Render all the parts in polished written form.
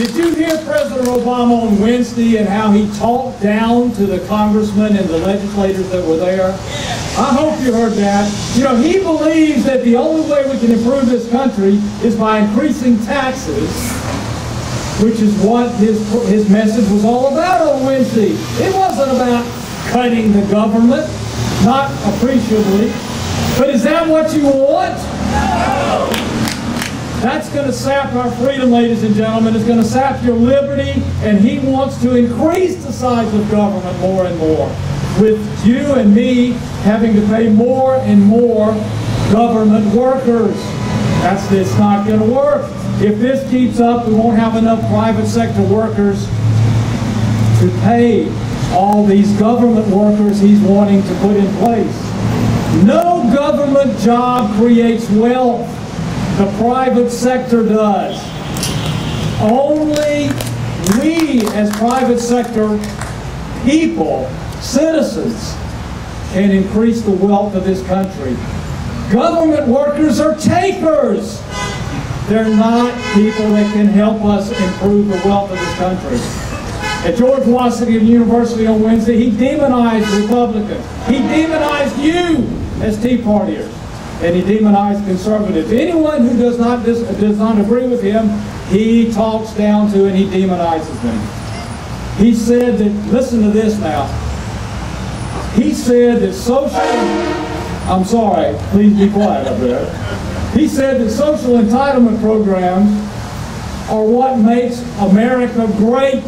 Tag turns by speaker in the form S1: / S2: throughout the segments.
S1: Did you hear President Obama on Wednesday and how he talked down to the congressmen and the legislators that were there? I hope you heard that. You know, he believes that the only way we can improve this country is by increasing taxes, which is what his message was all about on Wednesday. It wasn't about cutting the government, not appreciably. But is that what you want? No! That's going to sap our freedom, ladies and gentlemen. It's going to sap your liberty, and he wants to increase the size of government more and more, with you and me having to pay more and more government workers. It's not going to work. If this keeps up, we won't have enough private sector workers to pay all these government workers he's wanting to put in place. No government job creates wealth. The private sector does. Only we as private sector people, citizens, can increase the wealth of this country. Government workers are takers. They're not people that can help us improve the wealth of this country. At George Washington University on Wednesday, he demonized Republicans. He demonized you as Tea Partiers. And he demonized conservatives. Anyone who does not agree with him, he talks down to and he demonizes them. He said that, listen to this now. He said that I'm sorry, please be quiet up there. He said that social entitlement programs are what makes America great.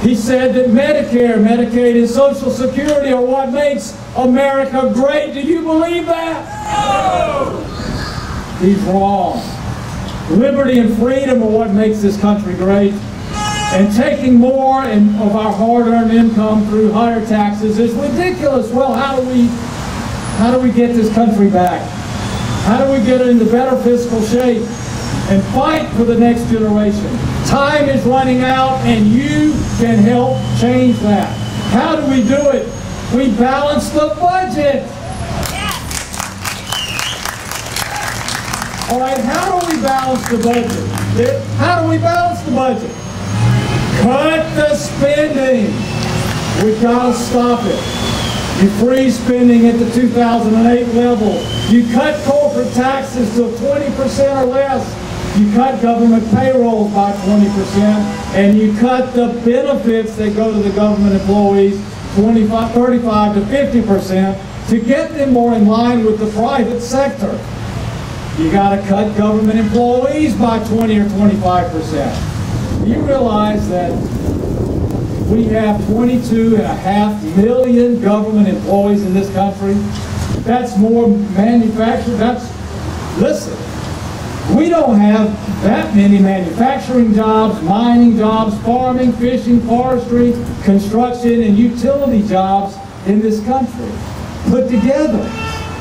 S1: He said that Medicare, Medicaid, and Social Security are what makes America great. Do you believe that? No! He's wrong. Liberty and freedom are what makes this country great. And taking more of our hard-earned income through higher taxes is ridiculous. Well, how do we get this country back? How do we get it into better fiscal shape and fight for the next generation? Time is running out, and you can help change that. How do we do it? We balance the budget. All right, how do we balance the budget? How do we balance the budget? Cut the spending. We've got to stop it. You freeze spending at the 2008 level. You cut corporate taxes to 20% or less. You cut government payrolls by 20%, and you cut the benefits that go to the government employees 35 to 50% to get them more in line with the private sector. You got to cut government employees by 20 or 25%. You realize that we have 22.5 million government employees in this country? That's more manufacturing. Listen. We don't have that many manufacturing jobs, mining jobs, farming, fishing, forestry, construction, and utility jobs in this country. Put together,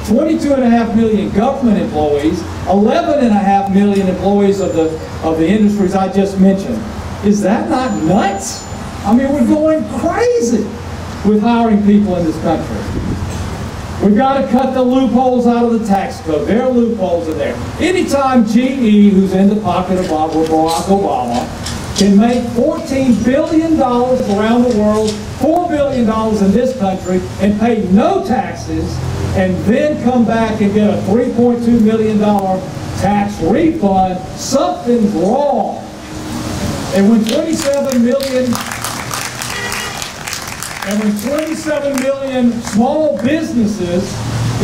S1: 22.5 million government employees, 11.5 million employees of the industries I just mentioned. Is that not nuts? I mean, we're going crazy with hiring people in this country. We've got to cut the loopholes out of the tax code. There are loopholes in there. Anytime GE, who's in the pocket of Barack Obama, can make $14 billion around the world, $4 billion in this country, and pay no taxes, and then come back and get a $3.2 million tax refund, something's wrong. And when 27 million small businesses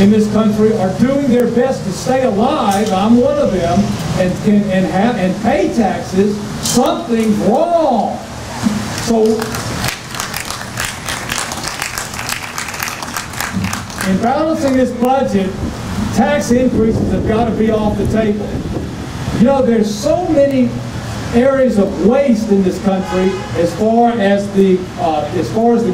S1: in this country are doing their best to stay alive, I'm one of them, and pay taxes, something's wrong. So, in balancing this budget, tax increases have got to be off the table. You know, there's so many areas of waste in this country as far as the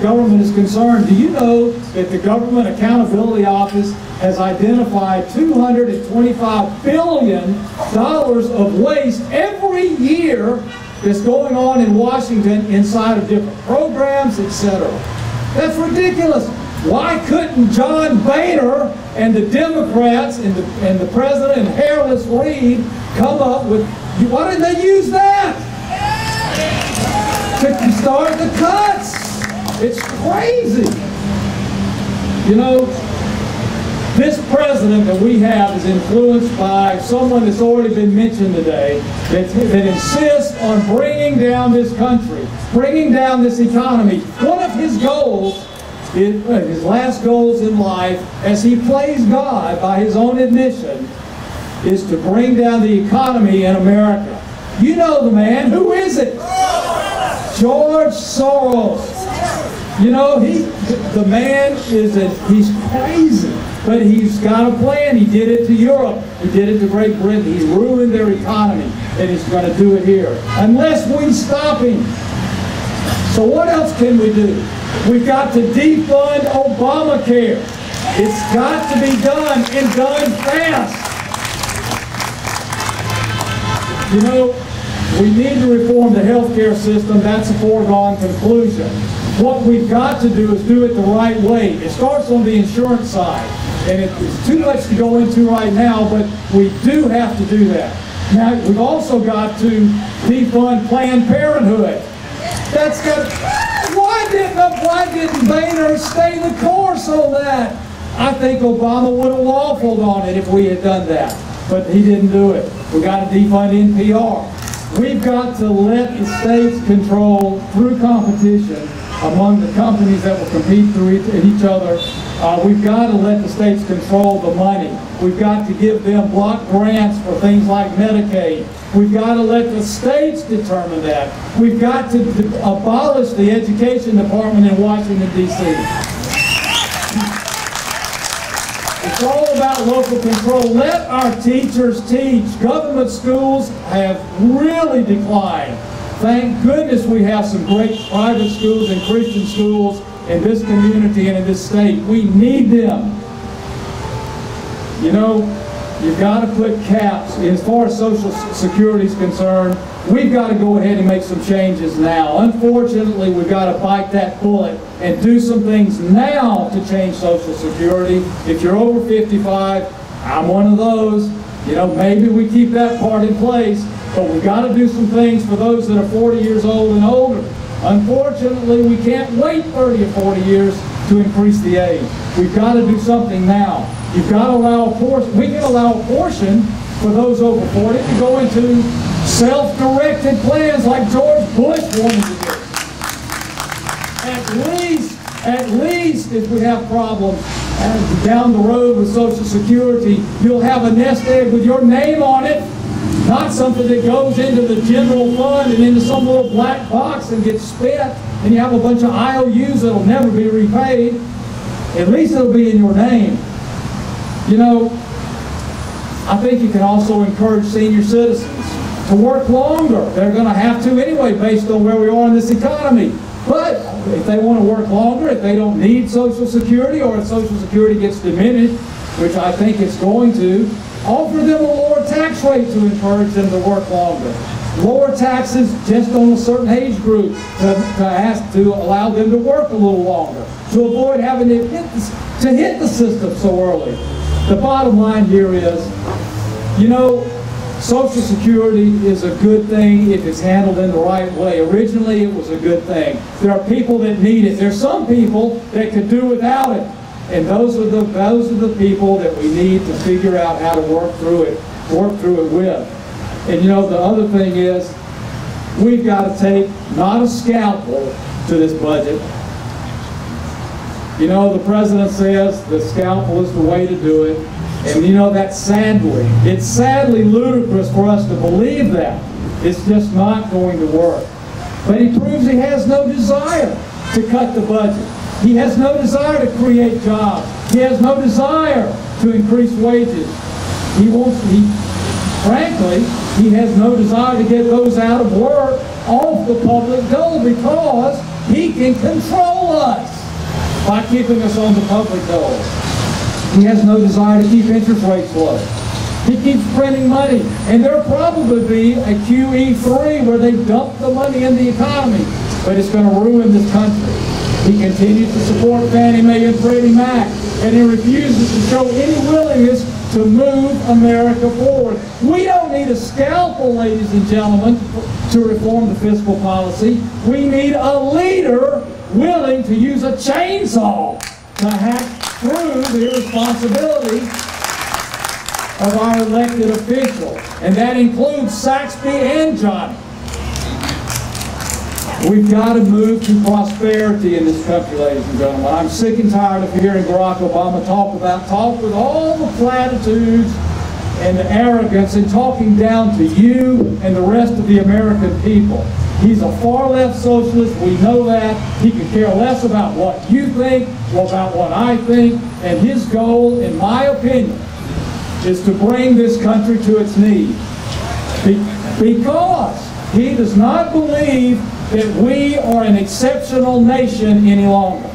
S1: government is concerned. Do you know that the Government Accountability Office has identified $225 billion of waste every year that's going on in Washington inside of different programs, etc. That's ridiculous. Why couldn't John Boehner and the Democrats and the President and Hairless Reid come up with Why didn't they use that to start the cuts? It's crazy. You know, this president that we have is influenced by someone that's already been mentioned today that insists on bringing down this country, bringing down this economy. One of his goals, his last goals in life, as he plays God by his own admission, is to bring down the economy in America. You know the man. Who is it? George Soros. You know, the man he's crazy, but he's got a plan. He did it to Europe. He did it to Great Britain. He's ruined their economy, and he's going to do it here unless we stop him. So what else can we do? We've got to defund Obamacare. It's got to be done, and done fast. You know, we need to reform the health care system. That's a foregone conclusion. What we've got to do is do it the right way. It starts on the insurance side. And it's too much to go into right now, but we do have to do that. Now, we've also got to defund Planned Parenthood. That's got. Why didn't Boehner stay the course on that? I think Obama would have waffled on it if we had done that, but he didn't do it. We got to defund NPR. We've got to let the states control through competition among the companies that will compete through each other. We've got to let the states control the money. We've got to give them block grants for things like Medicaid. We've got to let the states determine that. We've got to abolish the education department in Washington, D.C. It's all about local control. Let our teachers teach. Government schools have really declined. Thank goodness we have some great private schools and Christian schools in this community and in this state. We need them. You know, you've got to put caps. As far as Social Security is concerned, we've got to go ahead and make some changes now. Unfortunately, we've got to bite that bullet and do some things now to change Social Security. If you're over 55, I'm one of those. You know, maybe we keep that part in place, but we've got to do some things for those that are 40 years old and older. Unfortunately, we can't wait 30 or 40 years to increase the age. We've got to do something now. You've got to allow a portion. We can allow a portion for those over 40 to go into self-directed plans like George Bush wanted to do. At least if we have problems down the road with Social Security, you'll have a nest egg with your name on it, not something that goes into the general fund and into some little black box and gets spent, and you have a bunch of IOUs that'll never be repaid. At least it'll be in your name. You know, I think you can also encourage senior citizens to work longer. They're going to have to anyway based on where we are in this economy. But if they want to work longer, if they don't need Social Security, or if Social Security gets diminished, which I think it's going to, offer them a lower tax rate to encourage them to work longer. Lower taxes just on a certain age group to allow them to work a little longer, to avoid having to hit the system so early. The bottom line here is, you know, Social Security is a good thing if it's handled in the right way. Originally, it was a good thing. There are people that need it. There's some people that could do without it. And those are the people that we need to figure out how to work through it with. And you know, the other thing is, we've got to take not a scalpel to this budget. You know, the president says the scalpel is the way to do it. And you know, it's sadly ludicrous for us to believe that. It's just not going to work. But he proves he has no desire to cut the budget. He has no desire to create jobs. He has no desire to increase wages. Frankly, he has no desire to get those out of work off the public dole because he can control us by keeping us on the public dole. He has no desire to keep interest rates low. He keeps printing money. And there'll probably be a QE3 where they dump the money in the economy. But it's going to ruin this country. He continues to support Fannie Mae and Freddie Mac. And he refuses to show any willingness to move America forward. We don't need a scalpel, ladies and gentlemen, to reform the fiscal policy. We need a leader willing to use a chainsaw to hack through the irresponsibility of our elected officials. And that includes Saxby and Johnny. We've got to move to prosperity in this country, ladies and gentlemen. I'm sick and tired of hearing Barack Obama talk with all the platitudes and the arrogance and talking down to you and the rest of the American people. He's a far-left socialist. We know that. He could care less about what you think or about what I think. And his goal, in my opinion, is to bring this country to its knees. Because he does not believe that we are an exceptional nation any longer.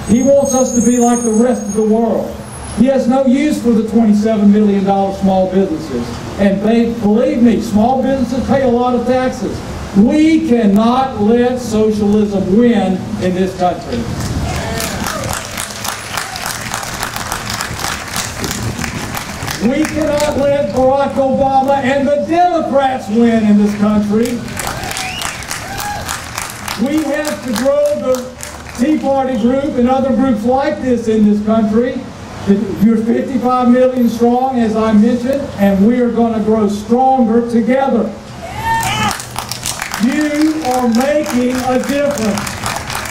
S1: He wants us to be like the rest of the world. He has no use for the $27 million small businesses. And believe me, small businesses pay a lot of taxes. We cannot let socialism win in this country. We cannot let Barack Obama and the Democrats win in this country. We have to grow the Tea Party group and other groups like this in this country. You're 55 million strong, as I mentioned, and we are going to grow stronger together. You are making a difference.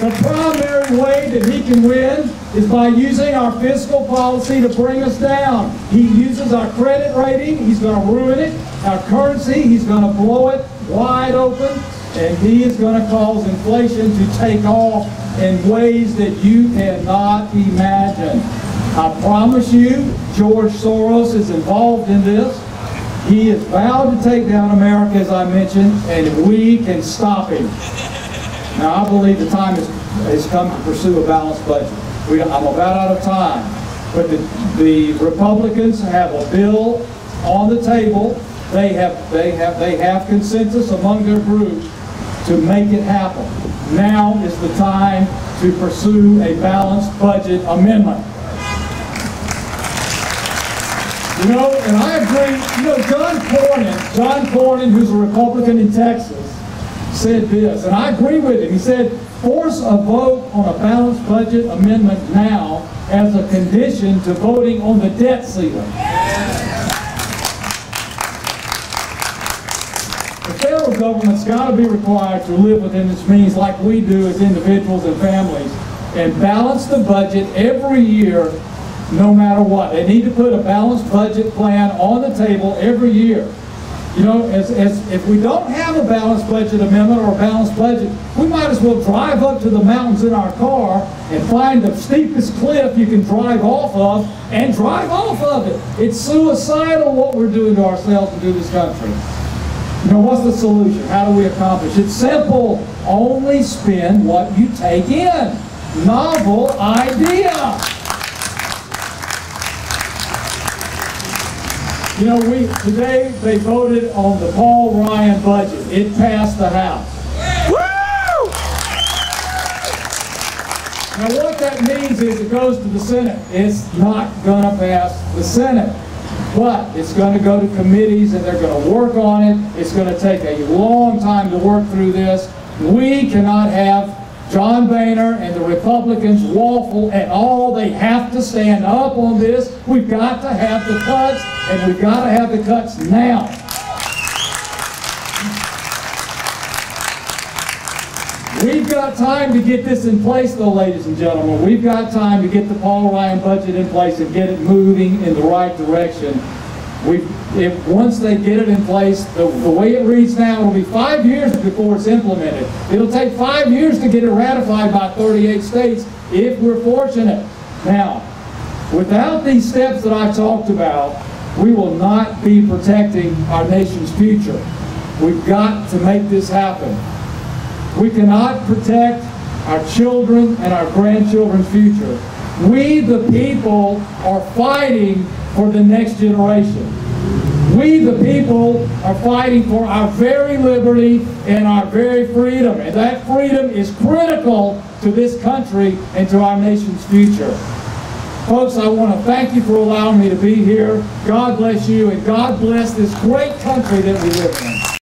S1: The primary way that he can win is by using our fiscal policy to bring us down. He uses our credit rating, he's going to ruin it. Our currency, he's going to blow it wide open. And he is going to cause inflation to take off in ways that you cannot imagine. I promise you, George Soros is involved in this. He is vowed to take down America, as I mentioned, and we can stop him. Now, I believe the time has come to pursue a balanced budget. I'm about out of time. But the Republicans have a bill on the table. They have consensus among their group to make it happen. Now is the time to pursue a balanced budget amendment. You know, and I agree, you know, John Cornyn, who's a Republican in Texas, said this, and I agree with him. He said, force a vote on a balanced budget amendment now as a condition to voting on the debt ceiling. The federal government's got to be required to live within its means like we do as individuals and families and balance the budget every year no matter what. They need to put a balanced budget plan on the table every year. You know, if we don't have a balanced budget amendment or a balanced budget, we might as well drive up to the mountains in our car and find the steepest cliff you can drive off of and drive off of it. It's suicidal what we're doing to ourselves and to this country. You know, what's the solution? How do we accomplish it? It's simple. Only spend what you take in. Novel idea. You know, today they voted on the Paul Ryan budget. It passed the House. Woo! Now what that means is it goes to the Senate. It's not going to pass the Senate. But it's going to go to committees and they're going to work on it. It's going to take a long time to work through this. We cannot have John Boehner and the Republicans waffle at all. They have to stand up on this. We've got to have the cuts, and we've got to have the cuts now. We've got time to get this in place, though, ladies and gentlemen. We've got time to get the Paul Ryan budget in place and get it moving in the right direction. Once they get it in place, the way it reads now, it'll be 5 years before it's implemented. It'll take 5 years to get it ratified by 38 states if we're fortunate. Now, without these steps that I talked about, we will not be protecting our nation's future. We've got to make this happen. We cannot protect our children and our grandchildren's future. We, the people, are fighting for the next generation. We, the people, are fighting for our very liberty and our very freedom. And that freedom is critical to this country and to our nation's future. Folks, I want to thank you for allowing me to be here. God bless you, and God bless this great country that we live in.